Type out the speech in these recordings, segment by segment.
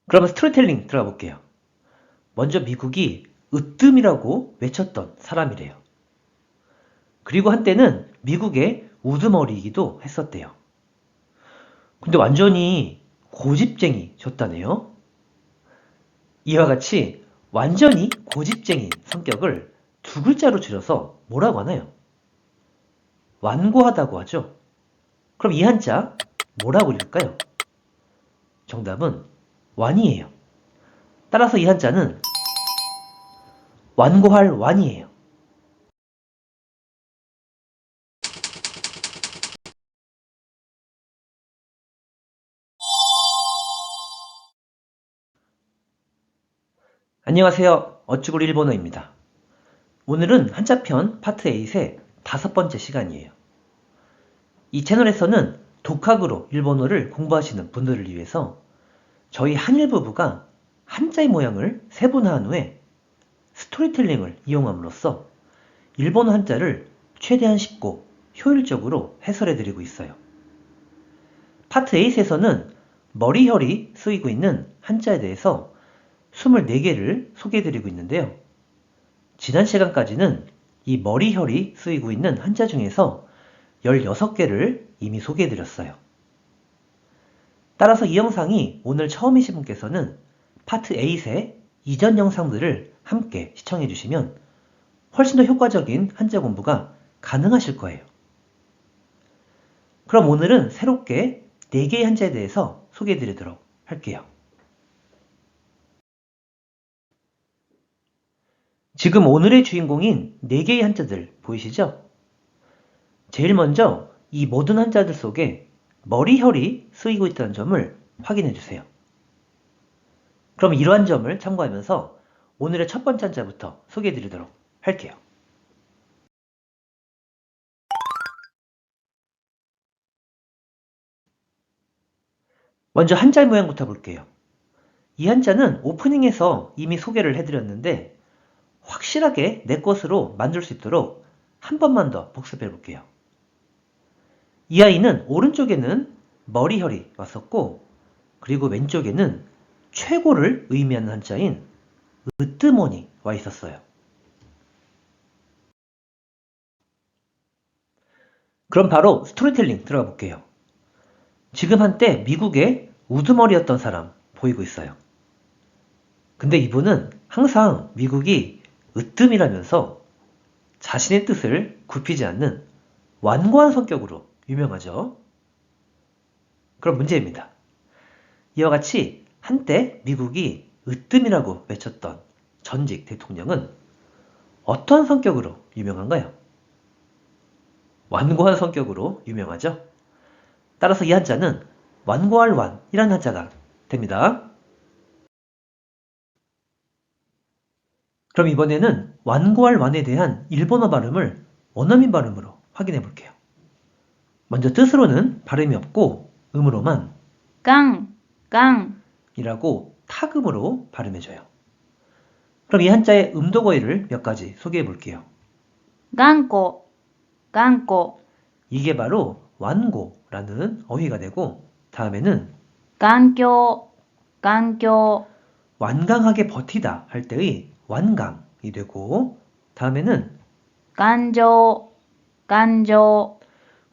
그러면 스토리텔링 들어가 볼게요. 먼저 미국이 으뜸이라고 외쳤던 사람이래요. 그리고 한때는 미국의 우두머리이기도 했었대요. 근데 완전히 고집쟁이셨다네요. 이와 같이 완전히 고집쟁인 성격을 두 글자로 줄여서 뭐라고 하나요? 완고하다고 하죠. 그럼 이 한자 뭐라고 읽을까요? 정답은 완이에요. 따라서 이 한자는 완고할 완이에요. 안녕하세요. 어쭈구리 일본어입니다. 오늘은 한자편 파트 8의 5번째 시간이에요. 이 채널에서는 독학으로 일본어를 공부하시는 분들을 위해서 저희 한일 부부가 한자의 모양을 세분화한 후에 스토리텔링을 이용함으로써 일본어 한자를 최대한 쉽고 효율적으로 해설해드리고 있어요. 파트 8에서는 머리혈이 쓰이고 있는 한자에 대해서 24개를 소개해드리고 있는데요. 지난 시간까지는 이 머리혈이 쓰이고 있는 한자 중에서 16개를 이미 소개해드렸어요. 따라서 이 영상이 오늘 처음이신 분께서는 파트 8의 이전 영상들을 함께 시청해주시면 훨씬 더 효과적인 한자 공부가 가능하실 거예요. 그럼 오늘은 새롭게 4개의 한자에 대해서 소개해드리도록 할게요. 지금 오늘의 주인공인 4개의 한자들 보이시죠? 제일 먼저 이 모든 한자들 속에 머리혈이 쓰이고 있다는 점을 확인해 주세요. 그럼 이러한 점을 참고하면서 오늘의 첫 번째 한자부터 소개해 드리도록 할게요. 먼저 한자 모양부터 볼게요. 이 한자는 오프닝에서 이미 소개를 해드렸는데 확실하게 내 것으로 만들 수 있도록 한 번만 더 복습해 볼게요. 이 아이는 오른쪽에는 머리혈이 왔었고 그리고 왼쪽에는 최고를 의미하는 한자인 으뜨머니 와 있었어요. 그럼 바로 스토리텔링 들어가 볼게요. 지금 한때 미국의 우두머리였던 사람 보이고 있어요. 근데 이분은 항상 미국이 으뜸이라면서 자신의 뜻을 굽히지 않는 완고한 성격으로 유명하죠. 그럼 문제입니다. 이와 같이 한때 미국이 으뜸이라고 외쳤던 전직 대통령은 어떠한 성격으로 유명한가요? 완고한 성격으로 유명하죠. 따라서 이 한자는 완고할 완이라는 한자가 됩니다. 그럼 이번에는 완고할 완에 대한 일본어 발음을 원어민 발음으로 확인해 볼게요. 먼저 뜻으로는 발음이 없고 음으로만 강 이라고 타금으로 발음해줘요. 그럼 이 한자의 음독어휘를 몇 가지 소개해 볼게요.頑固이게 바로 완고라는 어휘가 되고 다음에는頑強완강하게 버티다 할 때의 완강이 되고 다음에는 頑丈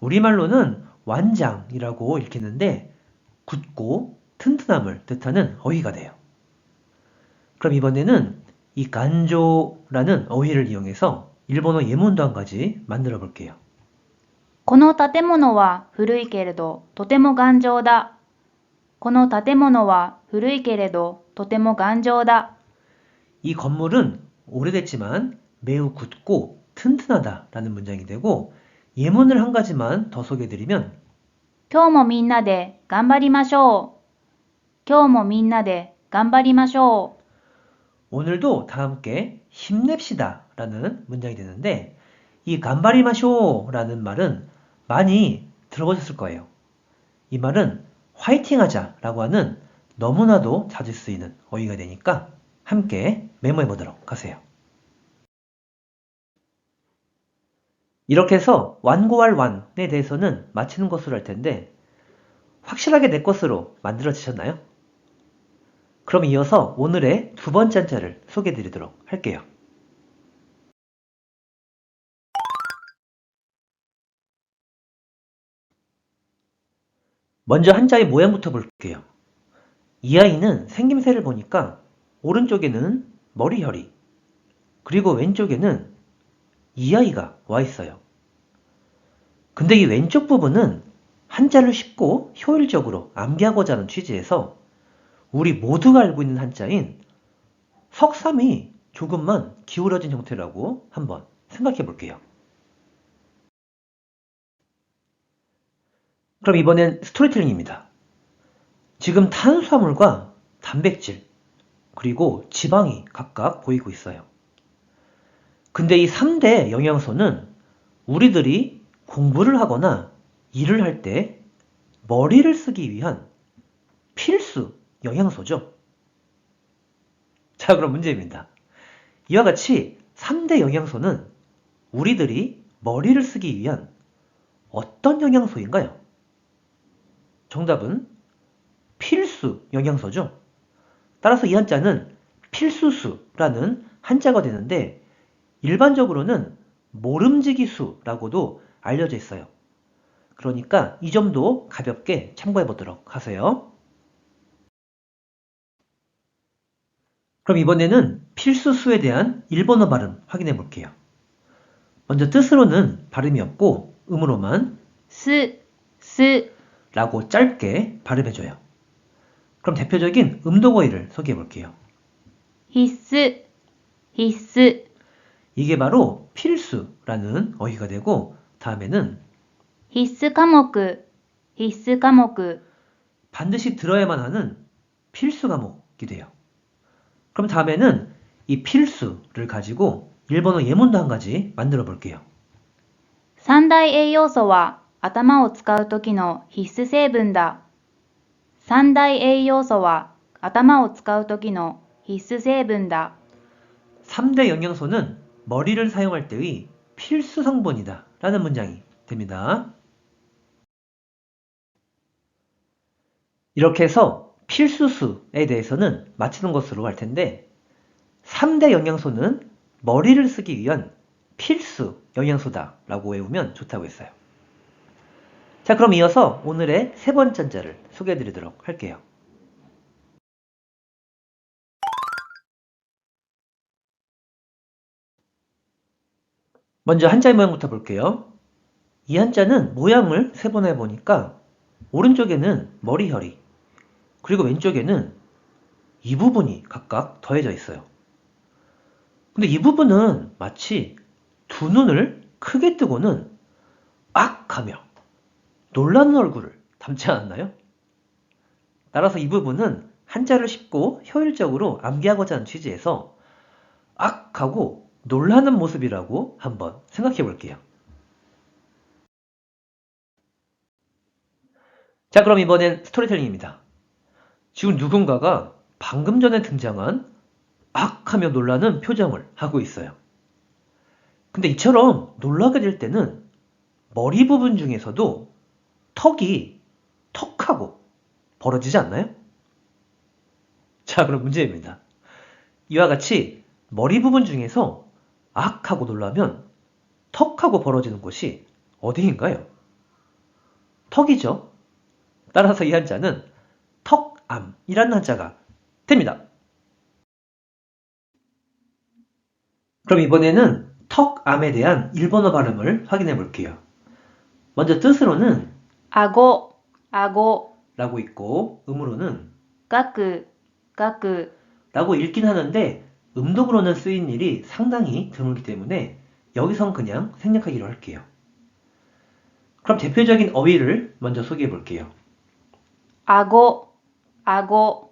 우리말로는 완장이라고 읽히는데 굳고 튼튼함을 뜻하는 어휘가 돼요. 그럼 이번에는 이 간조라는 어휘를 이용해서 일본어 예문도 한 가지 만들어 볼게요. この建物は古いけれどとても頑丈だ。この建物は古いけれどとても頑丈だ。 이 건물은 오래됐지만 매우 굳고 튼튼하다라는 문장이 되고 예문을 한 가지만 더 소개해드리면 今日もみんなで頑張りましょう。今日もみんなで頑張りましょう。 오늘도 다 함께 힘냅시다 라는 문장이 되는데 이 간바리마쇼라는 말은 많이 들어보셨을 거예요. 이 말은 화이팅 하자 라고 하는 너무나도 자주 쓰이는 어휘가 되니까 함께 메모해 보도록 하세요. 이렇게 해서 완고할 완에 대해서는 마치는 것으로 할 텐데 확실하게 내 것으로 만들어지셨나요? 그럼 이어서 오늘의 두 번째 한자를 소개해 드리도록 할게요. 먼저 한자의 모양부터 볼게요. 이 아이는 생김새를 보니까 오른쪽에는 머리혈이, 그리고 왼쪽에는 이 아이가 와 있어요. 근데 이 왼쪽 부분은 한자를 쉽고 효율적으로 암기하고자 하는 취지에서 우리 모두가 알고 있는 한자인 석삼이 조금만 기울어진 형태라고 한번 생각해 볼게요. 그럼 이번엔 스토리텔링입니다. 지금 탄수화물과 단백질, 그리고 지방이 각각 보이고 있어요. 근데 이 3대 영양소는 우리들이 공부를 하거나 일을 할 때 머리를 쓰기 위한 필수 영양소죠. 자, 그럼 문제입니다. 이와 같이 3대 영양소는 우리들이 머리를 쓰기 위한 어떤 영양소인가요? 정답은 필수 영양소죠. 따라서 이 한자는 필수수라는 한자가 되는데 일반적으로는 모름지기수라고도 알려져 있어요. 그러니까 이 점도 가볍게 참고해 보도록 하세요. 그럼 이번에는 필수수에 대한 일본어 발음 확인해 볼게요. 먼저 뜻으로는 발음이 없고 음으로만 す、す、 라고 짧게 발음해줘요. 그럼 대표적인 음독어휘를 소개해 볼게요. 必須、必須、 이게 바로 필수라는 어휘가 되고 다음에는 必須科目、必須科目、 반드시 들어야만 하는 필수 과목이 돼요. 그럼 다음에는 이 필수를 가지고 일본어 예문도 한 가지 만들어 볼게요. 三大栄養素は頭を使う時の必須成分だ。三大栄養素は頭を使う時の必須成分だ。 3대 영양소는 머리를 사용할 때의 필수 성분이다 라는 문장이 됩니다. 이렇게 해서 필수수에 대해서는 마치는 것으로 할 텐데 3대 영양소는 머리를 쓰기 위한 필수 영양소다 라고 외우면 좋다고 했어요. 자, 그럼 이어서 오늘의 세 번째 한자를 소개해 드리도록 할게요. 먼저 한자의 모양부터 볼게요. 이 한자는 모양을 세 번 해보니까 오른쪽에는 머리혈이, 그리고 왼쪽에는 이 부분이 각각 더해져 있어요. 근데 이 부분은 마치 두 눈을 크게 뜨고는 악! 하며 놀라는 얼굴을 담지 않았나요? 따라서 이 부분은 한자를 쉽고 효율적으로 암기하고자 하는 취지에서 악! 하고 놀라는 모습이라고 한번 생각해 볼게요. 자, 그럼 이번엔 스토리텔링입니다. 지금 누군가가 방금 전에 등장한 악! 하며 놀라는 표정을 하고 있어요. 근데 이처럼 놀라게 될 때는 머리 부분 중에서도 턱이 턱하고 벌어지지 않나요? 자, 그럼 문제입니다. 이와 같이 머리 부분 중에서 악! 하고 놀라면 턱하고 벌어지는 곳이 어디인가요? 턱이죠. 따라서 이 한자는 턱암이라는 한자가 됩니다. 그럼 이번에는 턱암에 대한 일본어 발음을 확인해 볼게요. 먼저 뜻으로는 顎、顎、 라고 있고 음으로는 顎、顎、 라고 읽긴 하는데 음독으로는 쓰인 일이 상당히 드물기 때문에 여기선 그냥 생략하기로 할게요. 그럼 대표적인 어휘를 먼저 소개해 볼게요. 顎、顎、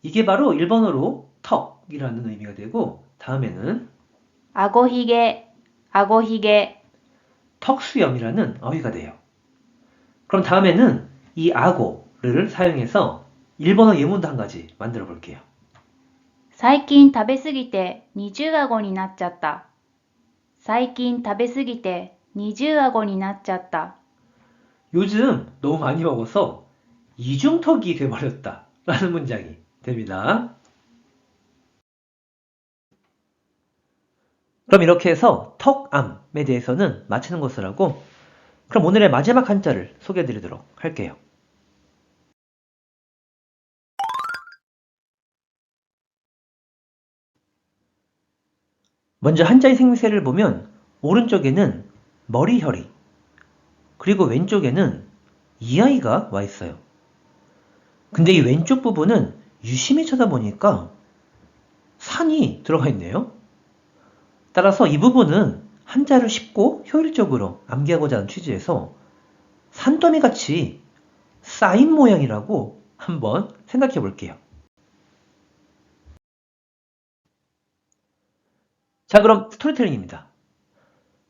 이게 바로 일본어로 턱이라는 의미가 되고 다음에는 顎ひげ、顎ひげ、 턱수염이라는 어휘가 돼요. 그럼 다음에는 이 아고를 사용해서 일본어 예문도 한 가지 만들어 볼게요. 最近食べすぎて二重顎になっちゃった。最近食べすぎて二重顎になっちゃった。 요즘 너무 많이 먹어서 이중턱이 돼버렸다 라는 문장이 됩니다. 그럼 이렇게 해서 턱암에 대해서는 마치는 것을 하고, 그럼 오늘의 마지막 한자를 소개해 드리도록 할게요. 먼저 한자의 생세를 보면 오른쪽에는 머리혈이, 그리고 왼쪽에는 이아이가 와 있어요. 근데 이 왼쪽 부분은 유심히 쳐다보니까 산이 들어가 있네요. 따라서 이 부분은 한자를 쉽고 효율적으로 암기하고자 하는 취지에서 산더미 같이 쌓인 모양이라고 한번 생각해 볼게요. 자, 그럼 스토리텔링입니다.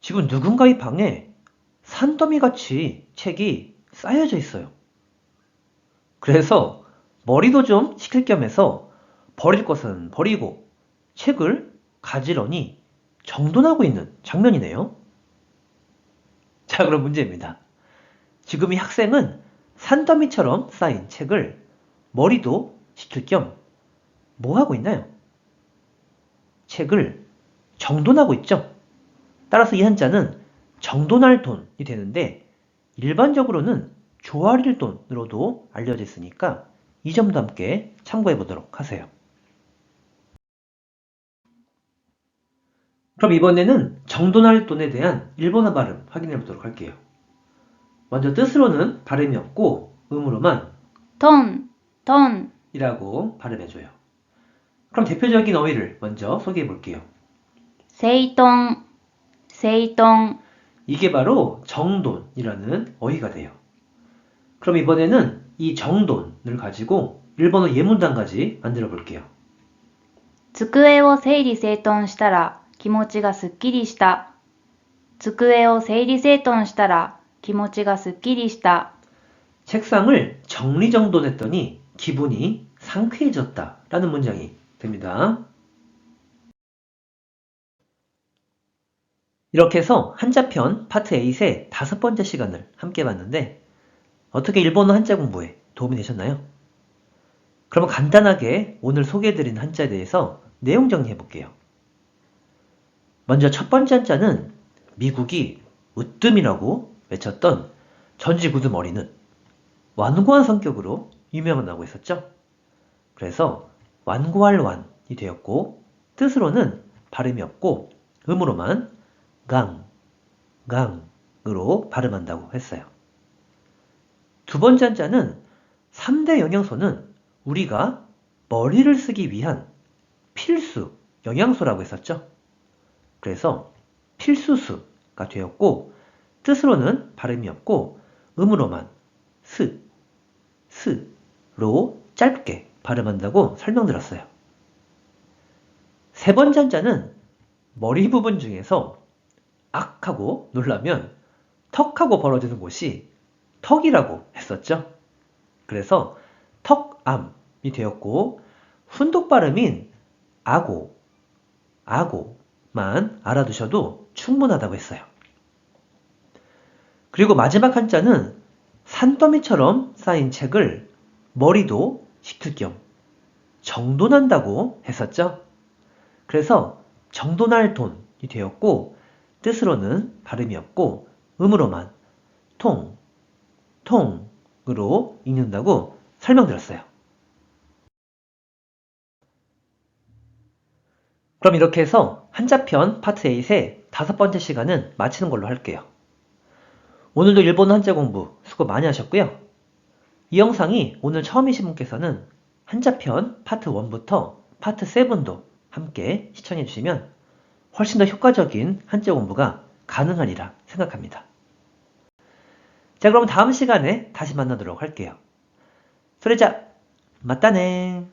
지금 누군가의 방에 산더미 같이 책이 쌓여져 있어요. 그래서 머리도 좀 식힐 겸해서 버릴 것은 버리고 책을 가지런히 정돈하고 있는 장면이네요. 자, 그럼 문제입니다. 지금 이 학생은 산더미처럼 쌓인 책을 머리도 식힐 겸 뭐 하고 있나요? 책을 정돈하고 있죠. 따라서 이 한자는 정돈할 돈이 되는데 일반적으로는 조아릴 돈으로도 알려져 있으니까 이 점도 함께 참고해 보도록 하세요. 그럼 이번에는 정돈할 돈에 대한 일본어 발음 확인해 보도록 할게요. 먼저 뜻으로는 발음이 없고 음으로만 トン、トン、 이라고 발음해줘요. 그럼 대표적인 어휘를 먼저 소개해 볼게요. 整頓、整頓、 이게 바로 정돈이라는 어휘가 돼요. 그럼 이번에는 이 정돈을 가지고 일본어 예문단까지 만들어 볼게요. 机を整理整頓したら気持ちがすっきりした。机を整理整頓したら気持ちがすっきりした。 책상을 정리정돈했더니 기분이 상쾌해졌다라는 문장이 됩니다. 이렇게 해서 한자편 파트 8의 5번째 시간을 함께 봤는데 어떻게 일본어 한자 공부에 도움이 되셨나요? 그러면 간단하게 오늘 소개해드린 한자에 대해서 내용 정리해 볼게요. 먼저 첫 번째 한자는 미국이 으뜸이라고 외쳤던 전지구두머리는 완고한 성격으로 유명하다고 했었죠. 그래서 완고할 완이 되었고 뜻으로는 발음이 없고 음으로만 강, 강으로 발음한다고 했어요. 두 번째 한자는 3대 영양소는 우리가 머리를 쓰기 위한 필수 영양소라고 했었죠. 그래서 필수수가 되었고 뜻으로는 발음이 없고 음으로만 스로 짧게 발음한다고 설명드렸어요. 세 번째 한자는 머리 부분 중에서 악하고 놀라면 턱하고 벌어지는 곳이 턱이라고 했었죠. 그래서 턱암이 되었고 훈독 발음인 아고만 알아두셔도 충분하다고 했어요. 그리고 마지막 한자는 산더미처럼 쌓인 책을 머리도 식힐 겸 정돈한다고 했었죠. 그래서 정돈할 돈이 되었고 뜻으로는 발음이 없고 음으로만 통으로 읽는다고 설명드렸어요. 그럼 이렇게 해서 한자편 파트 8의 5번째 시간은 마치는 걸로 할게요. 오늘도 일본어 한자 공부 수고 많이 하셨고요. 이 영상이 오늘 처음이신 분께서는 한자편 파트 1부터 파트 7도 함께 시청해 주시면 훨씬 더 효과적인 한자 공부가 가능하리라 생각합니다. 자, 그럼 다음 시간에 다시 만나도록 할게요.それじゃ、またね